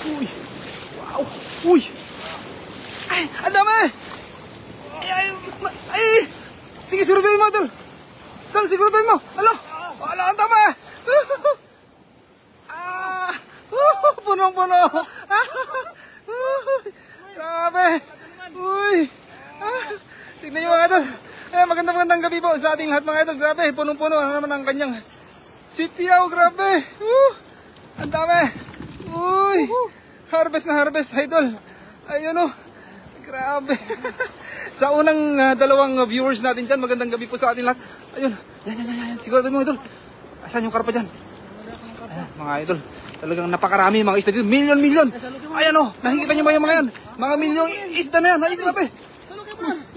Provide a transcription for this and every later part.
Uy. Wow. Uy. Ay, ang dami. Ay. Sige, siguraduhin mo, Tol. Tol, siguraduhin mo. Alo. Alo, ang dami. Punong-puno. Grabe. Uy. Tignan nyo mga idol. Magandang gabi po sa ating lahat mga idol. Grabe, punong-puno. Ano naman ang kanyang sipiyaw. Grabe. Ang dami. Uy. Harvest na harvest, idol. Ayun o. Grabe. Sa unang dalawang viewers natin dyan, magandang gabi po sa ating lahat. Ayun. Yan. Siguro mo idol. Asan yung karpa dyan? Ayan, mga idol. Talagang napakarami mga isda dito. Million. Ayan o. Nakikita nyo ba yung mga yan? Mga milyong isda na yan. Ay, grabe.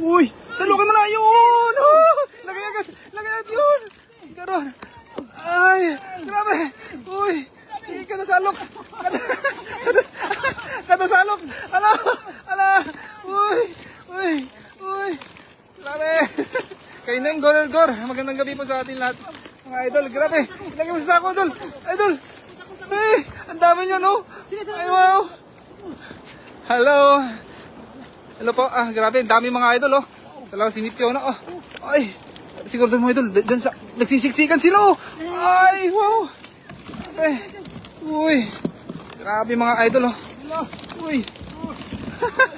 Uy. Salukin mo na. Yun. Lagay agad yun. Ganon. Ay. Grabe. Uy. Sige, katasalok. Katasalok. Ala. Uy. Grabe. Kayo na yung gor. Magandang gabi po sa atin lahat. Mga idol. Grabe. Lagay mo sa sako, idol. Idol. Ay, ang dami niya, no? Ay, wow. Hello po. Grabe, ang dami mga idol, oh. Talagang sinipyo na, oh. Ay, siguro doon mo, idol. Doon sa, nagsisiksikan sila, oh. Ay, wow. Ay, uy. Grabe mga idol, oh. Uy.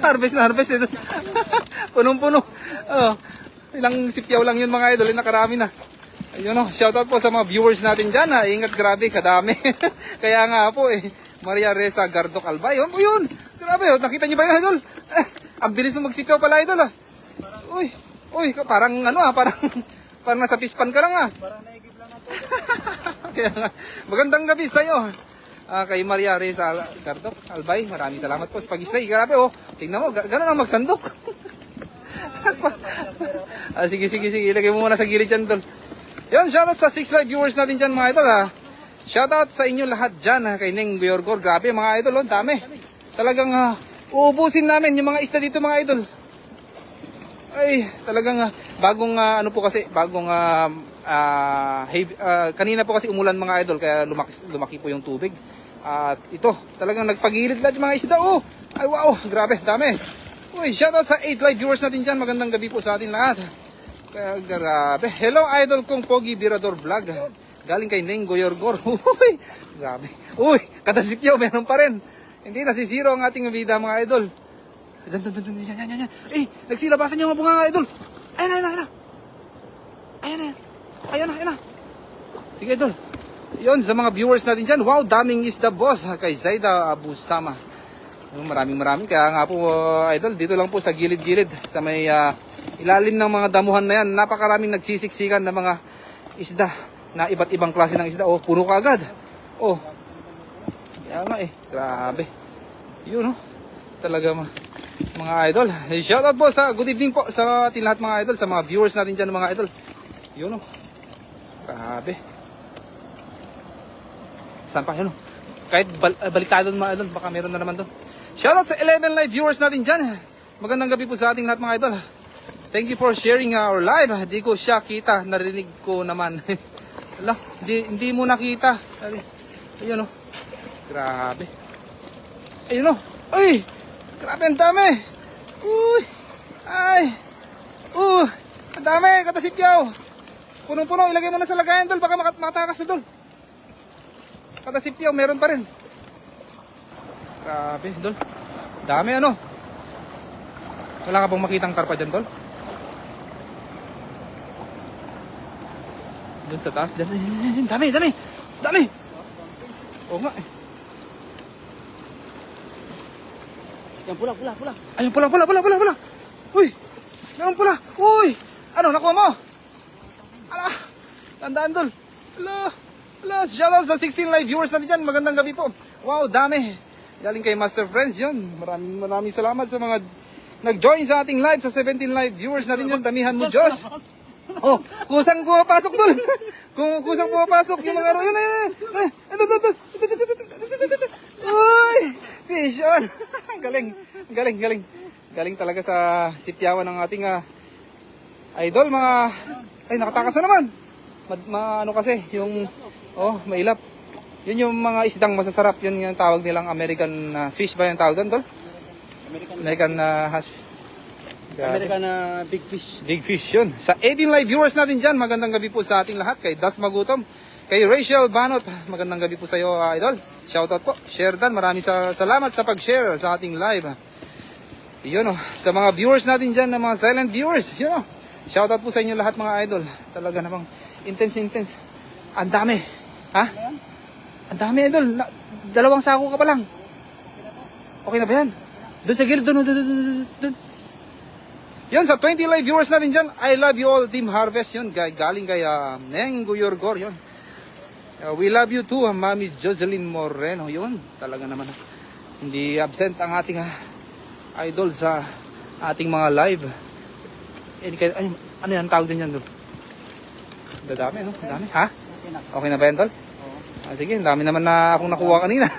Harvest, idol. Punong-puno. Oh, ilang sipyaw lang yun, mga idol. Nakarami na. Ayun o, shoutout po sa mga viewers natin dyan ha. Ingat, grabe, kadami. Kaya nga po Maria Reza Gardok Albay. Yun, grabe, nakita niyo ba yun, idol? Ang bilis mo magsipyaw pala, idol ha. Uy, parang parang nasa pispan ka lang ha. Parang naigib lang ako. Kaya nga, magandang gabi sa'yo. Kay Maria Reza Gardok Albay, maraming salamat po sa pag-stay. Grabe tingnan mo, gano'n ang magsandok. Sige, ilagay mo muna sa gilid dyan, idol. Yan, shoutout sa 6 live viewers natin dyan mga idol ha. Shoutout sa inyo lahat dyan ha, kay Neng Buyorgor. Grabe mga idol, dami. Talagang uubusin namin yung mga isda dito mga idol. Ay, talagang bagong kanina po kasi umulan mga idol, kaya lumaki po yung tubig. At ito, talagang nagpagilid lahat yung mga isda. Ay wow, grabe, dami. Uy, shoutout sa 8 live viewers natin dyan. Magandang gabi po sa atin lahat. Grabe. Hello idol kong Pogi Birador Vlog. Galing kay Neng Goyorgor. Uy, grabe. Uy, katasipyaw, meron pa rin. Hindi nasisiro ang ating vida mga idol. Yan. Nagsilabasan yung mga bunga idol. Ayan na. Sige idol. Yun, sa mga viewers natin dyan. Wow, daming isda boss. Kay Zaida Abu Sama. Maraming. Kaya nga po idol, dito lang po sa gilid-gilid. Sa may ilalim ng mga damuhan na yan, napakaraming nagsisiksikan ng mga isda na iba't ibang klase ng isda. Puno ka agad. Kaya nga grabe. Yun talaga mga idol. Shoutout po sa good evening po sa ating lahat mga idol, sa mga viewers natin dyan mga idol. Yun grabe. Saan pa? Yun kahit balik tayo doon mga idol, baka meron na naman doon. Shoutout sa 11 live viewers natin dyan. Magandang gabi po sa ating lahat mga idol. Thank you for sharing our live. Di ko siya kita, narinig ko naman. Ala, hindi mo nakita. Ayun grabe. Ayun Uy, grabe ang dami. Uy, ay. Ang dami, katasipyaw. Punong-puno, ilagay mo na sa lagayan dol, baka makatakas na dol. Katasipyaw, meron pa rin. Grabe, dol. Dami Wala ka bang makitang karpa dyan, dol? Doon sa taas, dyan. Dami. Oo nga Yan, pula. Ayun, pula. Uy, meron pula. Uy, nakuha mo? Ala, tandaan dol. Ala, shoutout sa 16 live viewers natin dyan. Magandang gabi po. Wow, dami. Galing kay Master Friends yun. Maraming salamat sa mga nag-join sa ating live, sa 17 live viewers natin dyan. Damihan mo, Diyos. Kusang pumapasok dol. Kusang pumapasok yung mga yun. Uy, fish on. Galing talaga sa sipyawan ng ating idol mga. Ay, nakatakas na naman. Kasi yung mailap. Yun yung mga isdang masasarap. Yun yung tawag nilang American fish ba yung tawag doon, tol? American hash. Grabe. American big fish. Big fish yun. Sa 18 live viewers natin dyan, magandang gabi po sa ating lahat. Kay Das Magutom, kay Rachel Banot, magandang gabi po sa iyo, idol. Shoutout po. Share Dan, maraming salamat sa pag-share sa ating live. Yun sa mga viewers natin dyan, na mga silent viewers, yun shoutout po sa inyo lahat mga idol. Talaga namang intense. Ang dami. Ha? Ang dami idol. Dalawang sako ka pa lang. Okay na ba yan? Doon sa gilid, doon. Yun, sa 20 live viewers natin dyan, I love you all, Team Harvest, yun, galing kay Neng Guyorgor, yun. We love you too, Mami Jocelyn Moreno, yun, talaga naman. Hindi absent ang ating idol sa ating mga live. Ano yan, tawag din yan doon? Dadami, no? Dami, ha? Okay na ba yan, tol? Sige, dami naman na akong nakuha kanina.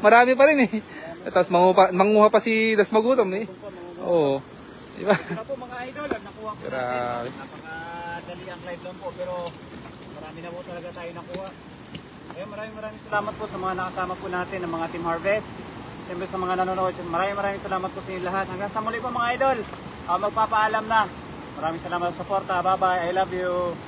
Marami pa rin eh. Tapos manguha pa si Das Magutom eh. Oo. Diba? Wala po mga idol, nakuha po natin. Napakadali ang live lang po, pero marami na po talaga tayo nakuha. Kaya maraming salamat po sa mga nakasama po natin ng mga Team Harvest. Siyempre sa mga nanonood, maraming salamat po sa inyo lahat. Hanggang sa muli po mga idol, magpapaalam na. Maraming salamat sa suporta. Bye-bye. I love you.